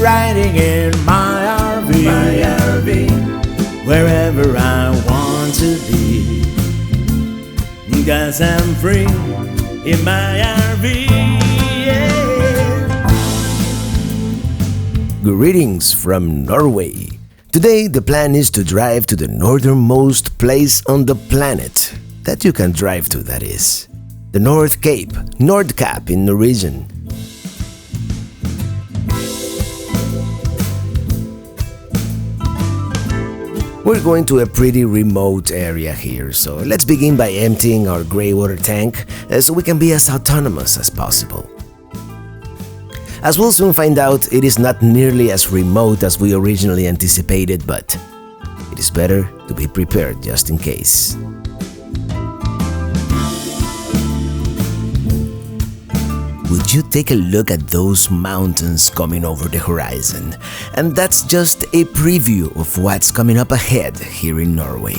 riding in my RV, wherever I want to be, 'cause I'm free in my RV, yeah. Greetings from Norway. Today the plan is to drive to the northernmost place on the planet that you can drive to, that is. The North Cape, Nordkapp in Norwegian. We're going to a pretty remote area here, so let's begin by emptying our grey water tank so we can be as autonomous as possible. As we'll soon find out, it is not nearly as remote as we originally anticipated, but it is better to be prepared just in case. Would you take a look at those mountains coming over the horizon? And that's just a preview of what's coming up ahead here in Norway.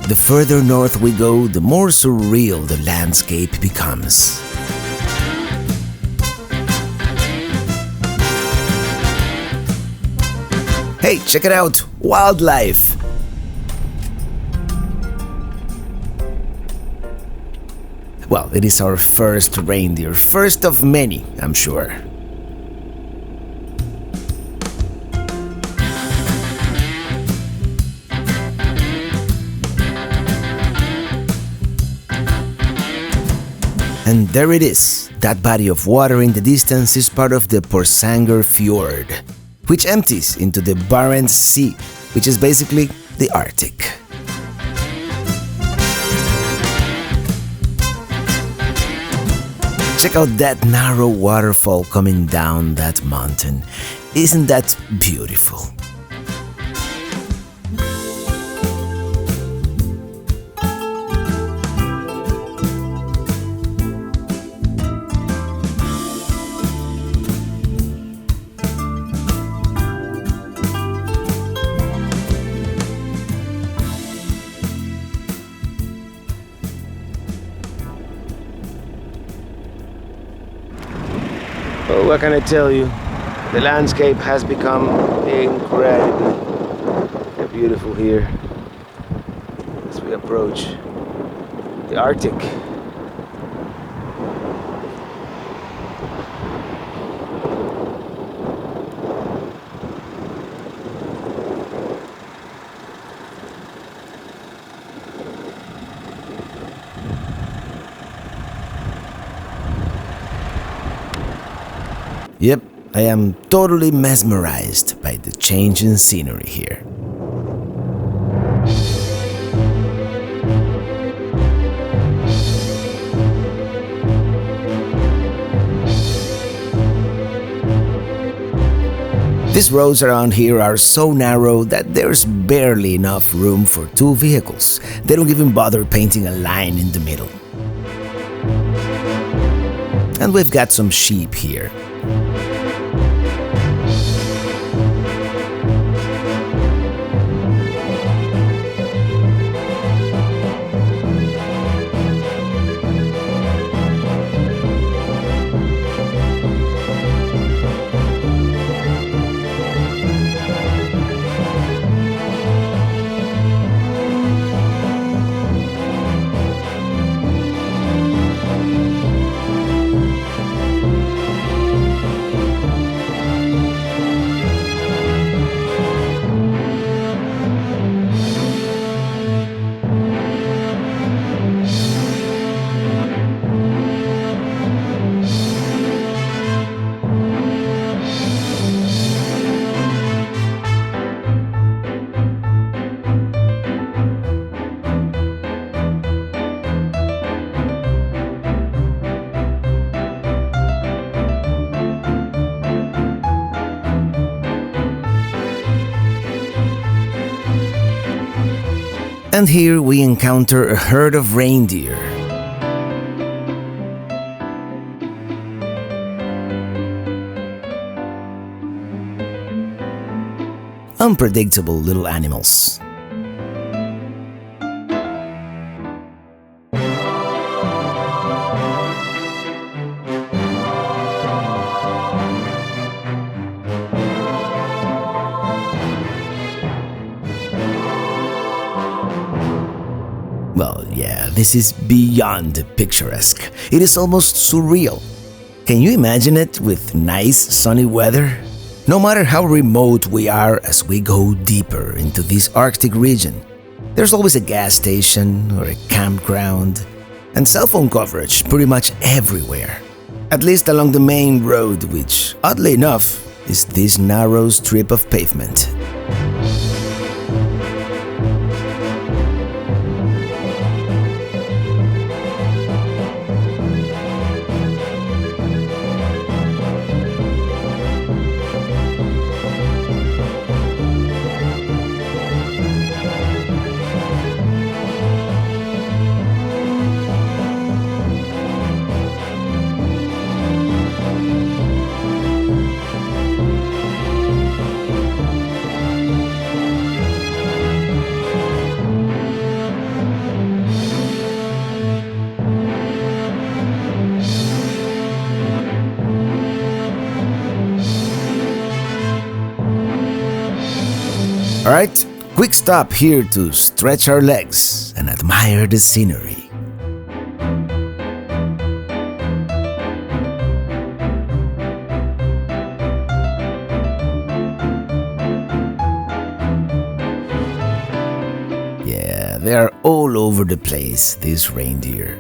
The further north we go, the more surreal the landscape becomes. Hey, check it out! Wildlife! Well, it is our first reindeer, first of many, I'm sure. And there it is. That body of water in the distance is part of the Porsanger Fjord, which empties into the Barents Sea, which is basically the Arctic. Check out that narrow waterfall coming down that mountain. Isn't that beautiful? Oh, what can I tell you? The landscape has become incredibly beautiful here as we approach the Arctic. Yep, I am totally mesmerized by the change in scenery here. These roads around here are so narrow that there's barely enough room for two vehicles. They don't even bother painting a line in the middle. And we've got some sheep here. And here we encounter a herd of reindeer. Unpredictable little animals. Well, yeah, this is beyond picturesque. It is almost surreal. Can you imagine it with nice sunny weather? No matter how remote we are as we go deeper into this Arctic region, there's always a gas station or a campground and cell phone coverage pretty much everywhere. At least along the main road, which, oddly enough, is this narrow strip of pavement. Alright, quick stop here to stretch our legs and admire the scenery. Yeah, they are all over the place, these reindeer.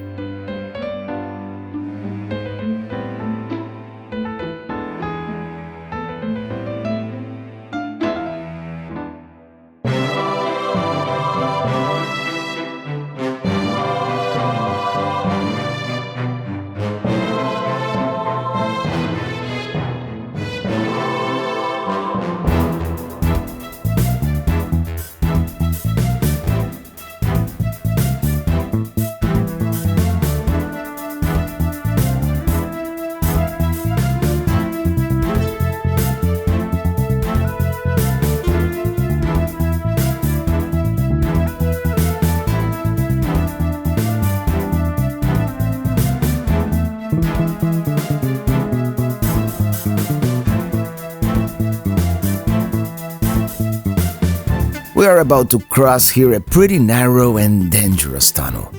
We are about to cross here a pretty narrow and dangerous tunnel.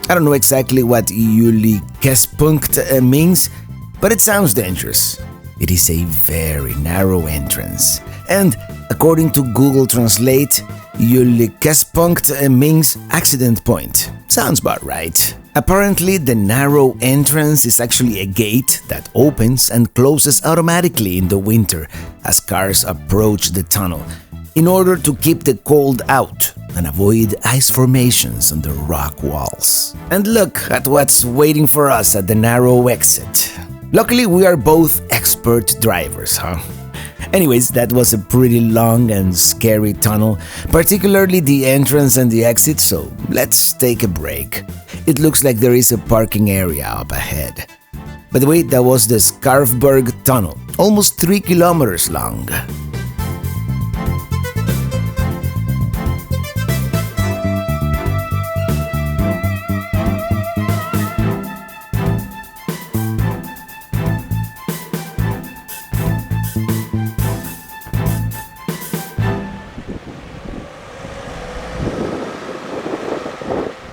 I don't know exactly what Ulyckespunkt means, but it sounds dangerous. It is a very narrow entrance, and according to Google Translate, Ulyckespunkt means accident point. Sounds about right. Apparently, the narrow entrance is actually a gate that opens and closes automatically in the winter as cars approach the tunnel, in order to keep the cold out and avoid ice formations on the rock walls. And look at what's waiting for us at the narrow exit. Luckily, we are both expert drivers, huh? Anyways, that was a pretty long and scary tunnel, particularly the entrance and the exit, so let's take a break. It looks like there is a parking area up ahead. By the way, that was the Skarvbergtunnelen, almost 3 kilometers long.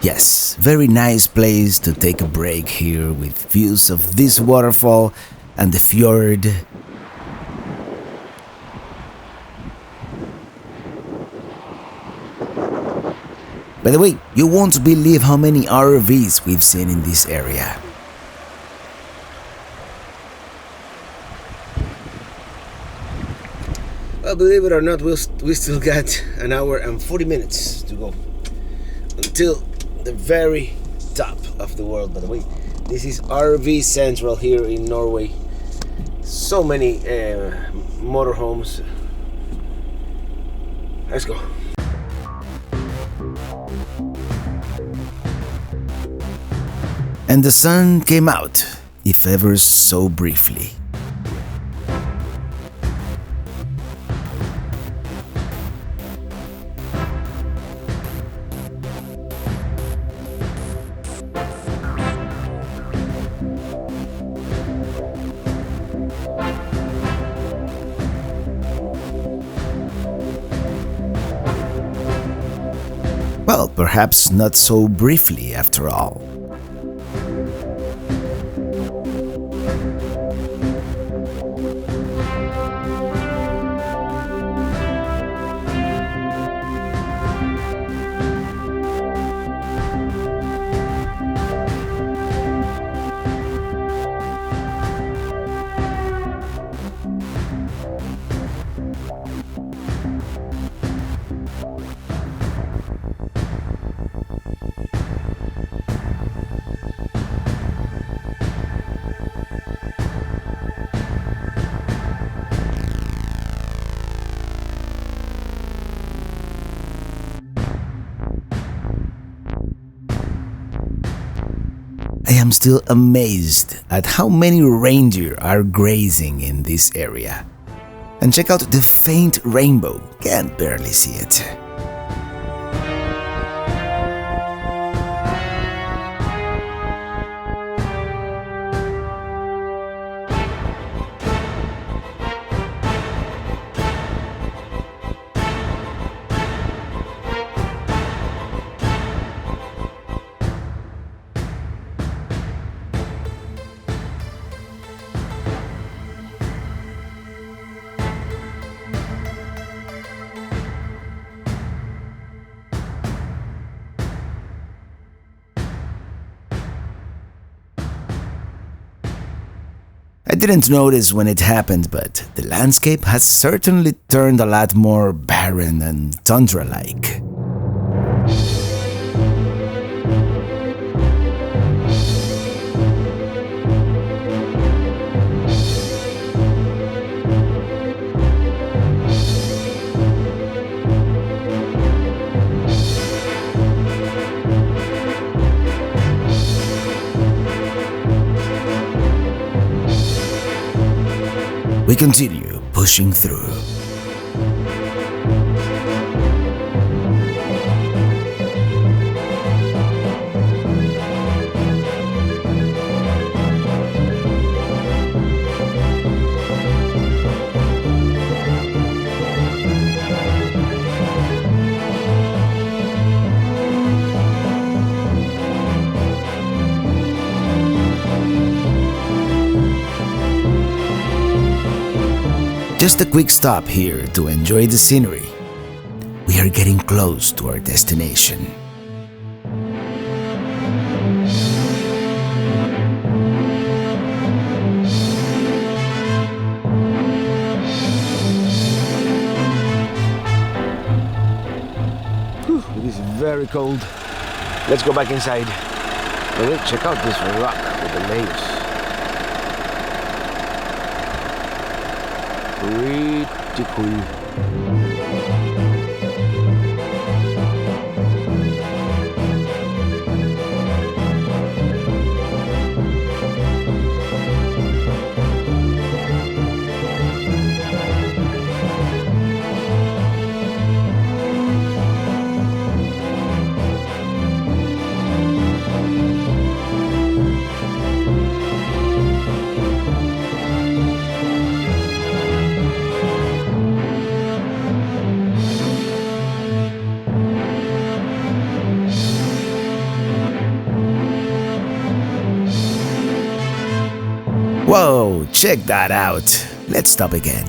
Yes, very nice place to take a break here with views of this waterfall and the fjord. By the way, you won't believe how many RVs we've seen in this area. Well, believe it or not, we still got an hour and 40 minutes to go until the very top of the world. By the way, this is RV Central here in Norway. So many motorhomes. Let's go. And the sun came out, if ever so briefly. Well, perhaps not so briefly after all. I am still amazed at how many reindeer are grazing in this area. And check out the faint rainbow, can barely see it. I didn't notice when it happened, but the landscape has certainly turned a lot more barren and tundra-like. We continue pushing through. Just a quick stop here to enjoy the scenery. We are getting close to our destination. Whew, it is very cold. Let's go back inside. Oh, wait, check out this rock with the layers. Pretty cool. Whoa, check that out. Let's stop again.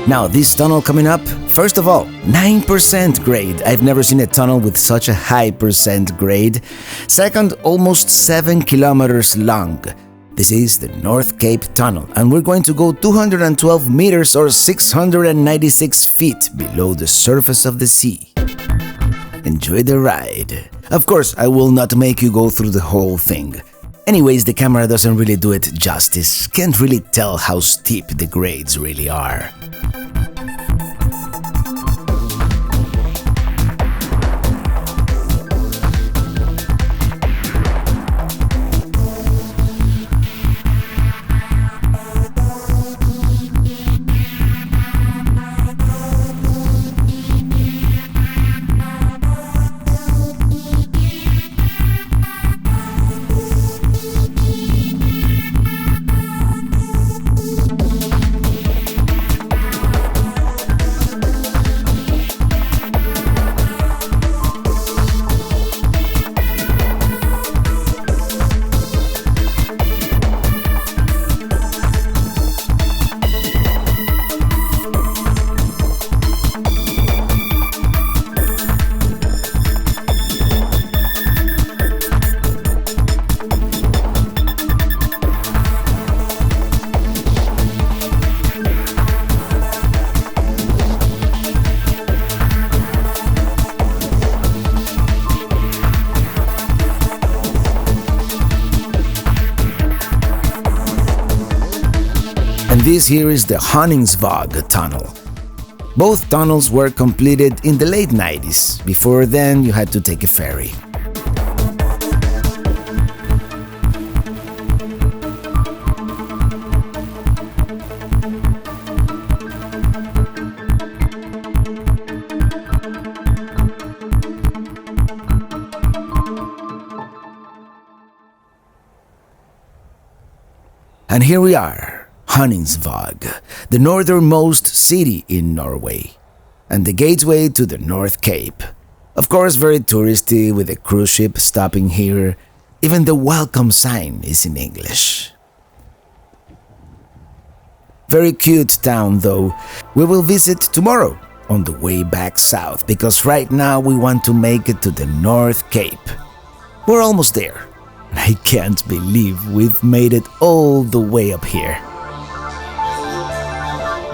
Now, this tunnel coming up, first of all, 9% grade. I've never seen a tunnel with such a high percent grade. Second, almost 7 kilometers long. This is the North Cape Tunnel, and we're going to go 212 meters or 696 feet below the surface of the sea. Enjoy the ride. Of course, I will not make you go through the whole thing. Anyways, the camera doesn't really do it justice. Can't really tell how steep the grades really are. And this here is the Honningsvåg tunnel. Both tunnels were completed in the late 90s. Before then, you had to take a ferry. And here we are. Honningsvåg, the northernmost city in Norway, and the gateway to the North Cape. Of course, very touristy with a cruise ship stopping here. Even the welcome sign is in English. Very cute town though. We will visit tomorrow on the way back south, because right now we want to make it to the North Cape. We're almost there. I can't believe we've made it all the way up here.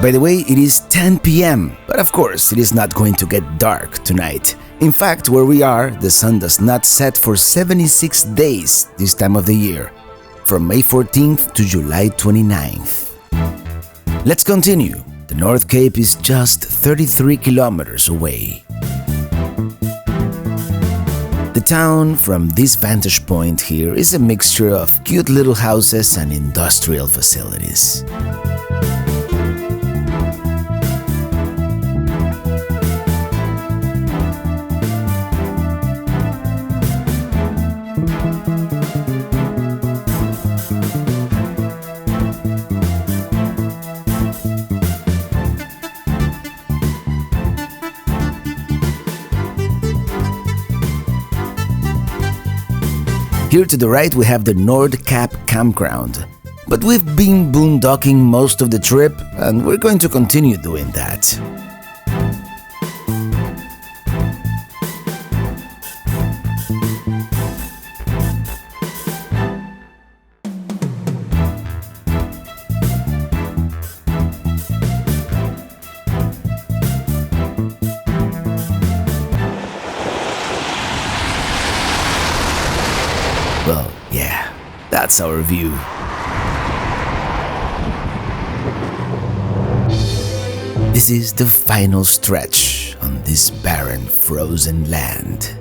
By the way, it is 10 p.m., but of course it is not going to get dark tonight. In fact, where we are, the sun does not set for 76 days this time of the year, from May 14th to July 29th. Let's continue. The North Cape is just 33 kilometers away. The town from this vantage point here is a mixture of cute little houses and industrial facilities. Here to the right we have the Nordkapp campground, but we've been boondocking most of the trip and we're going to continue doing that. Well, yeah, that's our view. This is the final stretch on this barren, frozen land.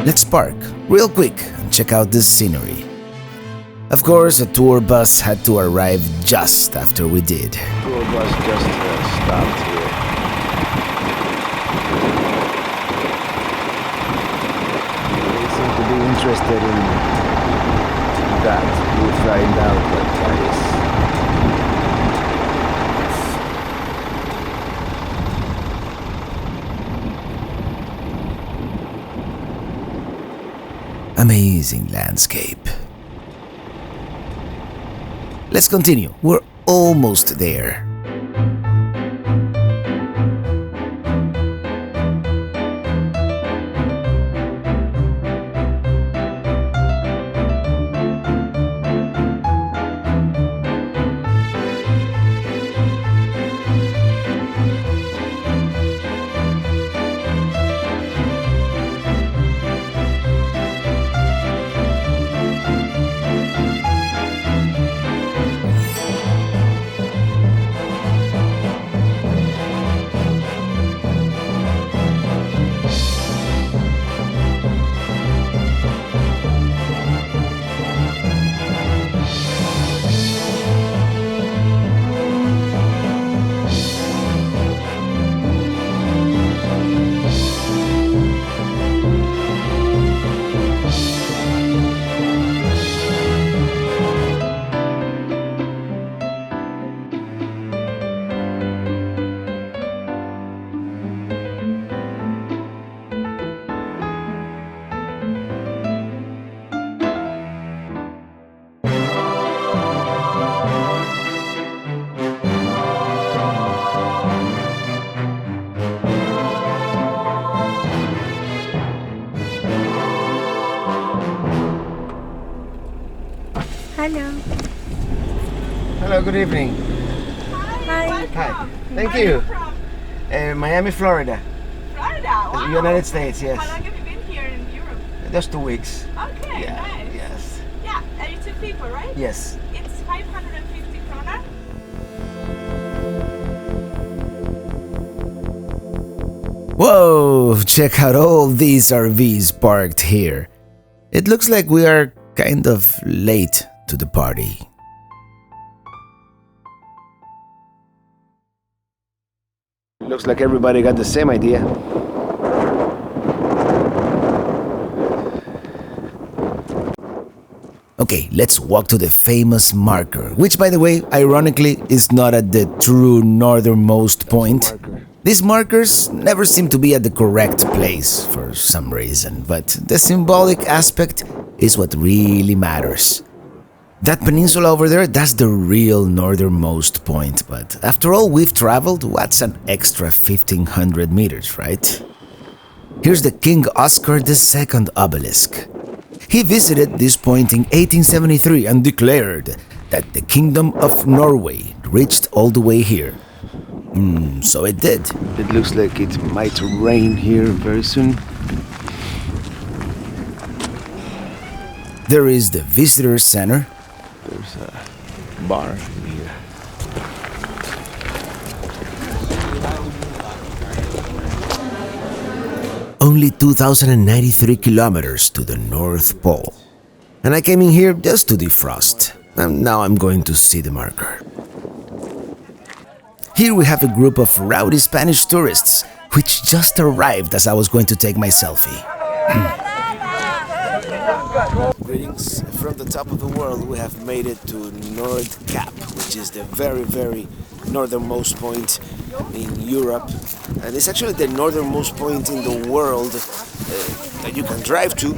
Let's park real quick and check out this scenery. Of course, a tour bus had to arrive just after we did. Tour bus just stopped here. They seem to be interested in that. We'll find out what that is. Amazing landscape. Let's continue. We're almost there. Hello. Hello, good evening. Hi. Hi. Thank you. Miami, Florida. Florida, wow. United States, yes. How long have you been here in Europe? Just 2 weeks. Okay, Yeah, nice. yes. Yeah, and it's 2 people, right? Yes. It's 550 krona. Whoa! Check out all these RVs parked here. It looks like we are kind of late to the party. Looks like everybody got the same idea. Okay, let's walk to the famous marker, which by the way, ironically, is not at the true northernmost point. These markers never seem to be at the correct place for some reason, but the symbolic aspect is what really matters. That peninsula over there, that's the real northernmost point, but after all we've traveled, what's an extra 1500 meters, right? Here's the King Oscar II obelisk. He visited this point in 1873 and declared that the Kingdom of Norway reached all the way here. So it did. It looks like it might rain here very soon. There is the visitor center. There's a bar here. Only 2,093 kilometers to the North Pole. And I came in here just to defrost. And now I'm going to see the marker. Here we have a group of rowdy Spanish tourists, which just arrived as I was going to take my selfie. Greetings from the top of the world. We have made it to Nordkapp, which is the very, very northernmost point in Europe. And it's actually the northernmost point in the world that you can drive to.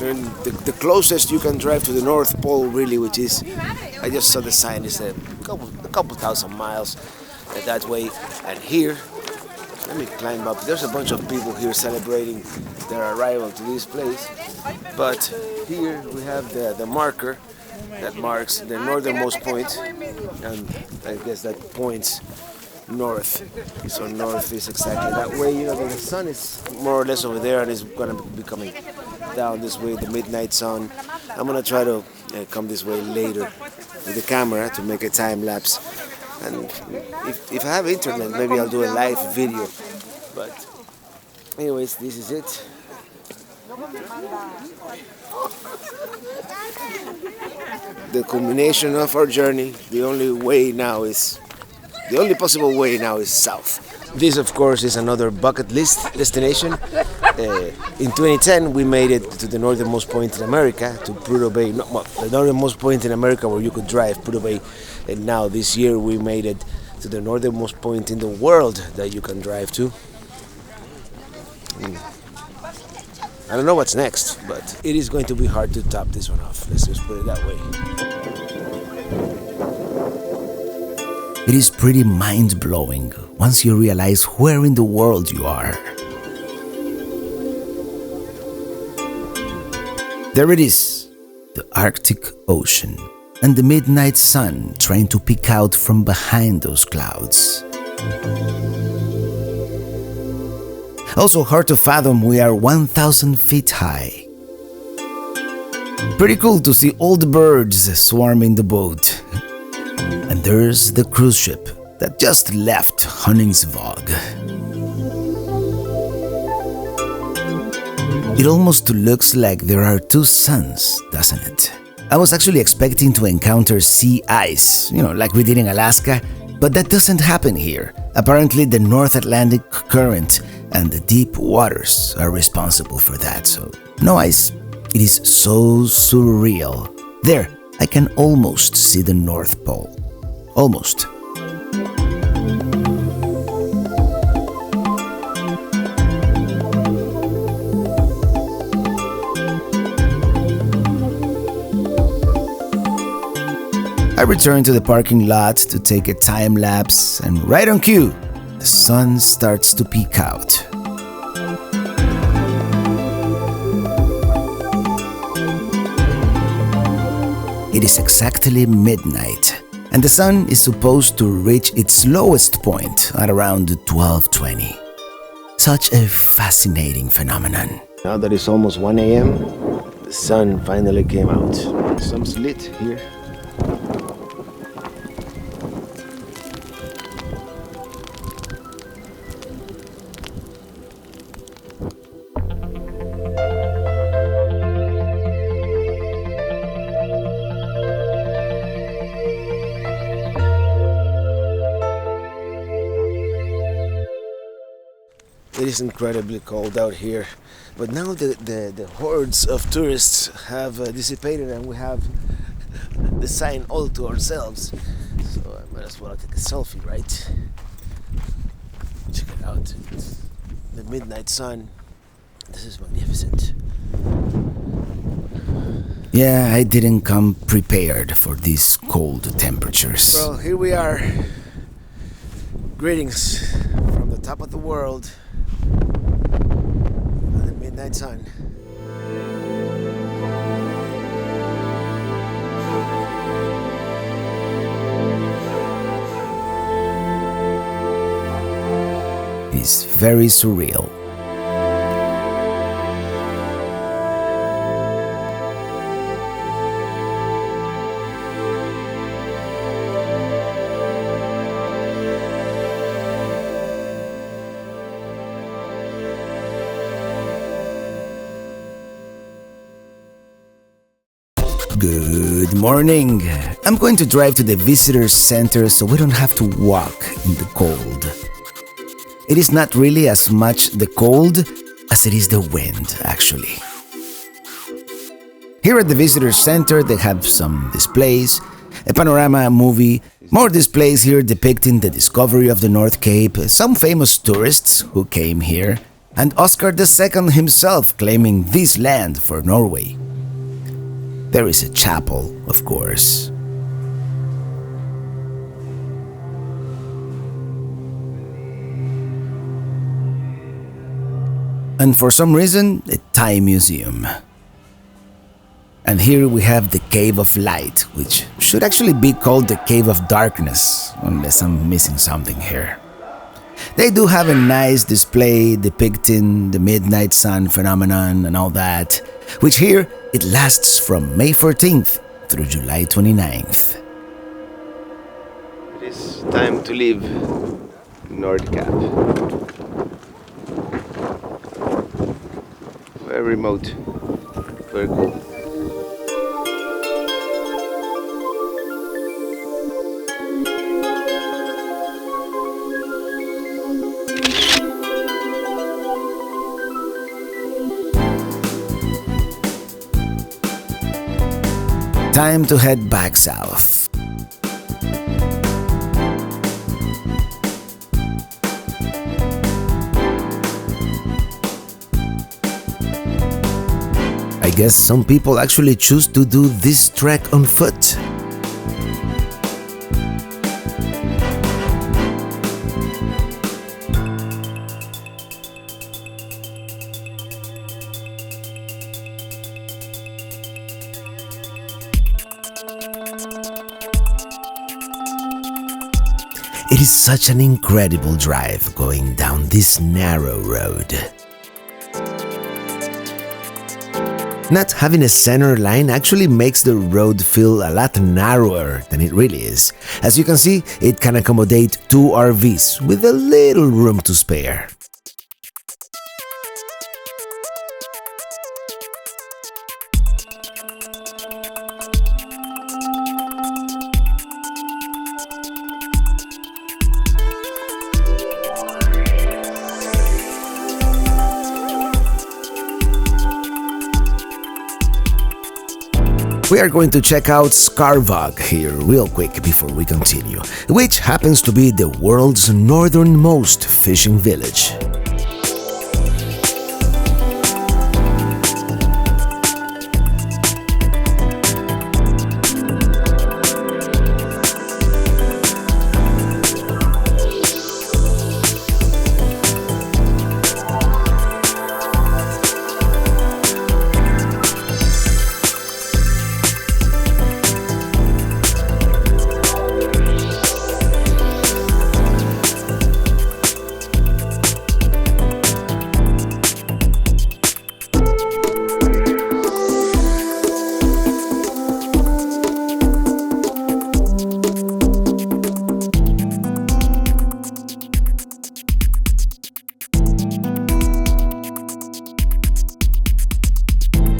And the closest you can drive to the North Pole, really, which is, I just saw the sign, is a couple thousand miles that way. And here, let me climb up. There's a bunch of people here celebrating their arrival to this place. But here we have the marker that marks the northernmost point, and I guess that points north. So north is exactly that way. You know, the sun is more or less over there, and it's gonna be coming down this way, the midnight sun. I'm gonna try to come this way later with the camera to make a time lapse. And if I have internet, maybe I'll do a live video. But anyways, this is it. The culmination of our journey, the only possible way now is south. This, of course, is another bucket list destination. In 2010, we made it to the northernmost point in America, to Prudhoe Bay, the northernmost point in America where you could drive, Prudhoe Bay. And now this year we made it to the northernmost point in the world that you can drive to. I don't know what's next, but it is going to be hard to top this one off. Let's just put it that way. It is pretty mind-blowing once you realize where in the world you are. There it is, the Arctic Ocean, and the midnight sun trying to peek out from behind those clouds. Also hard to fathom we are 1,000 feet high. Pretty cool to see all the birds swarming the boat. And there's the cruise ship that just left Honningsvåg. It almost looks like there are two suns, doesn't it? I was actually expecting to encounter sea ice, like we did in Alaska, but that doesn't happen here. Apparently the North Atlantic current and the deep waters are responsible for that, so no ice. It is so surreal. There, I can almost see the North Pole. Almost. I returned to the parking lot to take a time lapse, and right on cue, the sun starts to peek out. It is exactly midnight, and the sun is supposed to reach its lowest point at around 12:20. Such a fascinating phenomenon. Now that it's almost 1 a.m., the sun finally came out. Some slit here. It is incredibly cold out here, but now the hordes of tourists have dissipated and we have the sign all to ourselves. So I might as well take a selfie, right? Check it out. It's the midnight sun. This is magnificent. Yeah, I didn't come prepared for these cold temperatures. Well, here we are. Greetings from the top of the world. The midnight sun. It's very surreal. Good morning. I'm going to drive to the visitor center so we don't have to walk in the cold. It is not really as much the cold as it is the wind, actually. Here at the visitor center, they have some displays, a panorama movie, more displays here depicting the discovery of the North Cape, some famous tourists who came here, and Oscar II himself claiming this land for Norway. There is a chapel, of course. And for some reason, a Thai museum. And here we have the Cave of Light, which should actually be called the Cave of Darkness, unless I'm missing something here. They do have a nice display depicting the midnight sun phenomenon and all that, which here it lasts from May 14th through July 29th. It is time to leave Nordkapp. very remote. Very cool. Time to head back south. I guess some people actually choose to do this trek on foot. It is such an incredible drive going down this narrow road. Not having a center line actually makes the road feel a lot narrower than it really is. As you can see, it can accommodate 2 RVs with a little room to spare. We are going to check out Skarv here real quick before we continue, which happens to be the world's northernmost fishing village.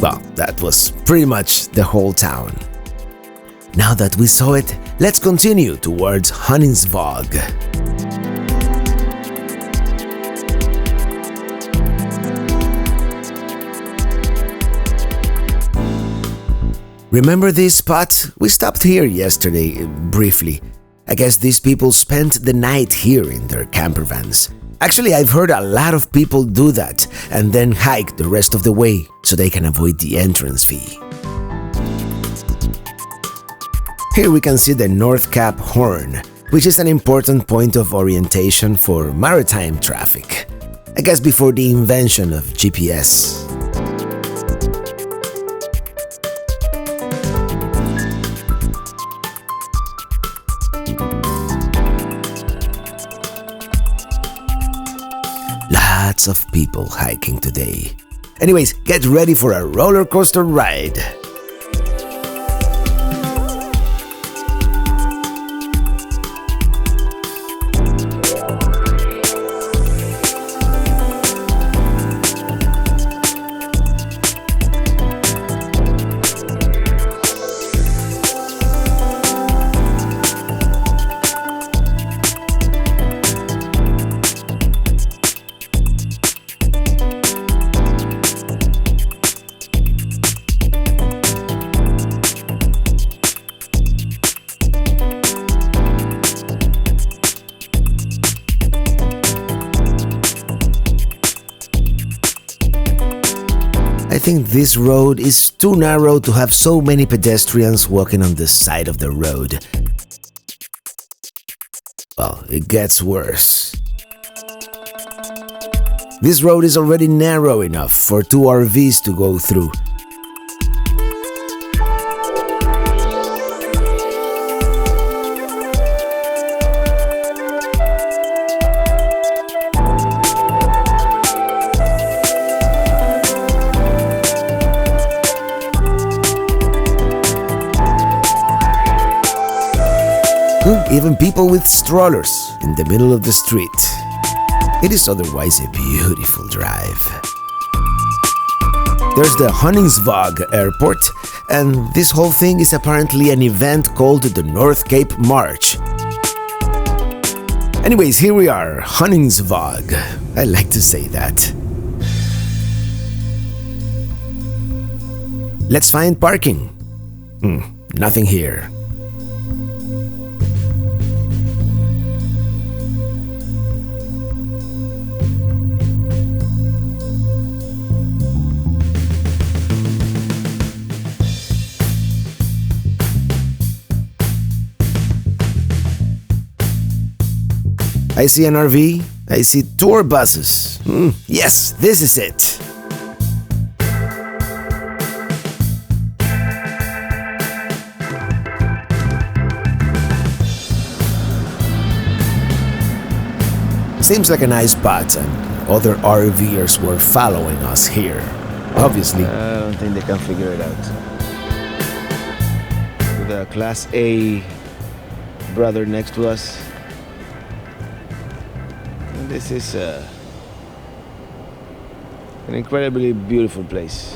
Well, that was pretty much the whole town. Now that we saw it, let's continue towards Honningsvåg. Remember this spot? We stopped here yesterday, briefly. I guess these people spent the night here in their camper vans. Actually, I've heard a lot of people do that and then hike the rest of the way so they can avoid the entrance fee. Here we can see the Nordkapp horn, which is an important point of orientation for maritime traffic. I guess before the invention of GPS. Lots of people hiking today. Anyways, get ready for a roller coaster ride. I think this road is too narrow to have so many pedestrians walking on the side of the road. Well, it gets worse. This road is already narrow enough for 2 RVs to go through. Even people with strollers in the middle of the street. It is otherwise a beautiful drive. There's the Honningsvåg airport, and this whole thing is apparently an event called the Nordkapp March. Anyways, here we are, Honningsvåg. I like to say that. Let's find parking. Nothing here. I see an RV, I see tour buses. Yes, this is it. Seems like a nice spot, and other RVers were following us here. Obviously. I don't think they can figure it out. With a Class A brother next to us. This is an incredibly beautiful place.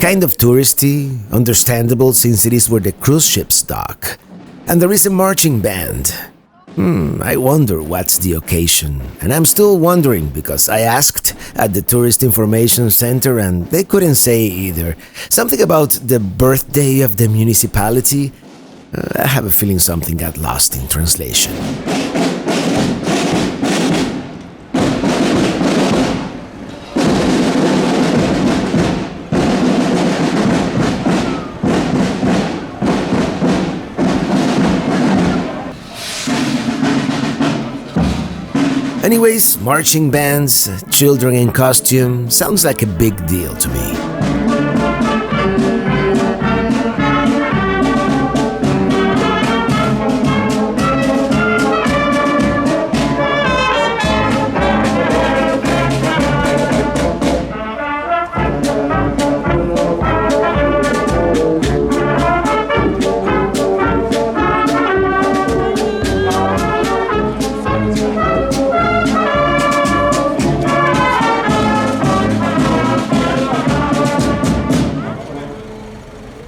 Kind of touristy, understandable since it is where the cruise ships dock. And there is a marching band. I wonder what's the occasion. And I'm still wondering because I asked at the Tourist Information Center and they couldn't say either. Something about the birthday of the municipality. I have a feeling something got lost in translation. Anyways, marching bands, children in costume, sounds like a big deal to me.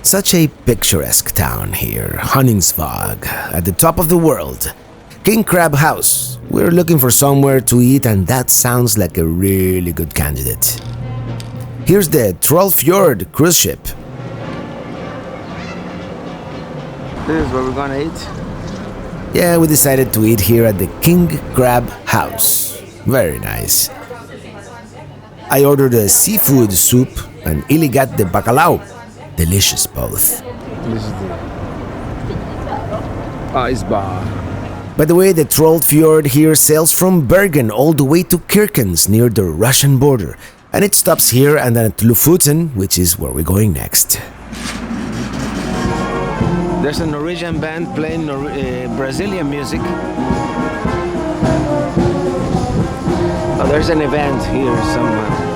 Such a picturesque town here, Honningsvåg, at the top of the world. King Crab House. We're looking for somewhere to eat and that sounds like a really good candidate. Here's the Trollfjord cruise ship. This is where we're gonna eat? Yeah, we decided to eat here at the King Crab House. Very nice. I ordered a seafood soup and Illy got the bacalao. Delicious both. This is the ice bar. By the way, the Trollfjord here sails from Bergen all the way to Kirkenes near the Russian border. And it stops here and then at Lofoten, which is where we're going next. There's a Norwegian band playing Brazilian music. Oh, there's an event here somewhere.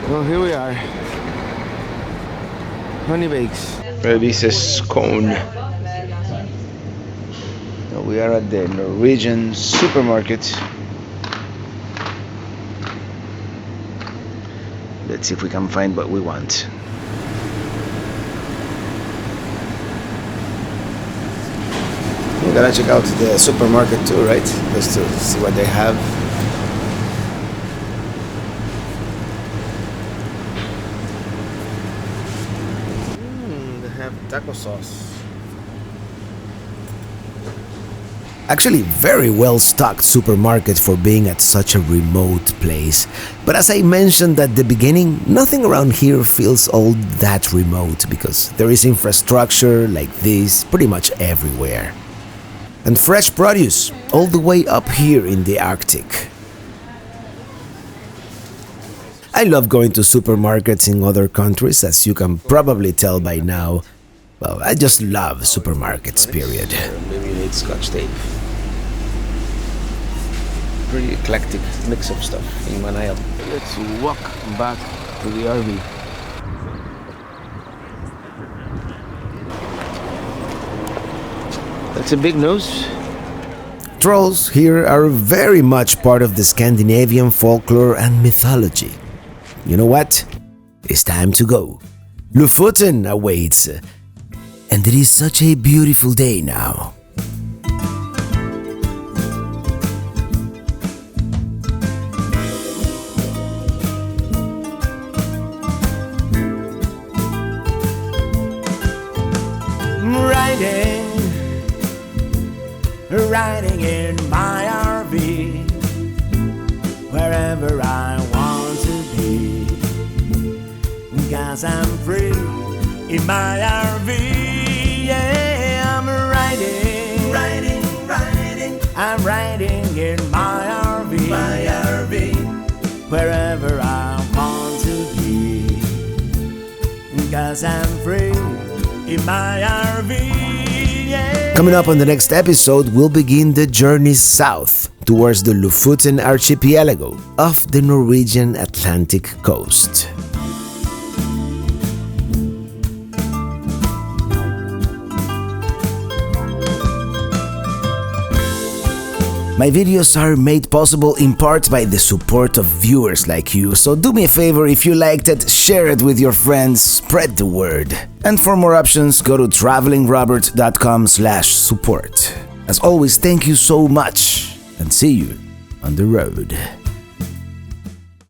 Well, here we are. Honey bakes. This is scone. We are at the Norwegian supermarket. Let's see if we can find what we want. We gotta check out the supermarket too, right? Just to see what they have. They have taco sauce. Actually, very well-stocked supermarket for being at such a remote place. But as I mentioned at the beginning, nothing around here feels all that remote because there is infrastructure like this pretty much everywhere. And fresh produce all the way up here in the Arctic. I love going to supermarkets in other countries, as you can probably tell by now. Well, I just love supermarkets, period. Maybe you need Scotch tape. pretty eclectic mix of stuff in one aisle. Let's walk back to the RV. That's a big nose. Trolls here are very much part of the Scandinavian folklore and mythology. You know what? It's time to go. Lofoten awaits, and it is such a beautiful day now. Riding in my RV, wherever I want to be, 'cause I'm free in my RV. Yeah, I'm riding, I'm riding in my RV, wherever I want to be, 'cause I'm free in my RV. Coming up on the next episode, we'll begin the journey south towards the Lofoten archipelago off the Norwegian Atlantic coast. My videos are made possible in part by the support of viewers like you, so do me a favor, if you liked it, share it with your friends, spread the word. And for more options, go to travelingrobert.com/support. As always, thank you so much, and see you on the road.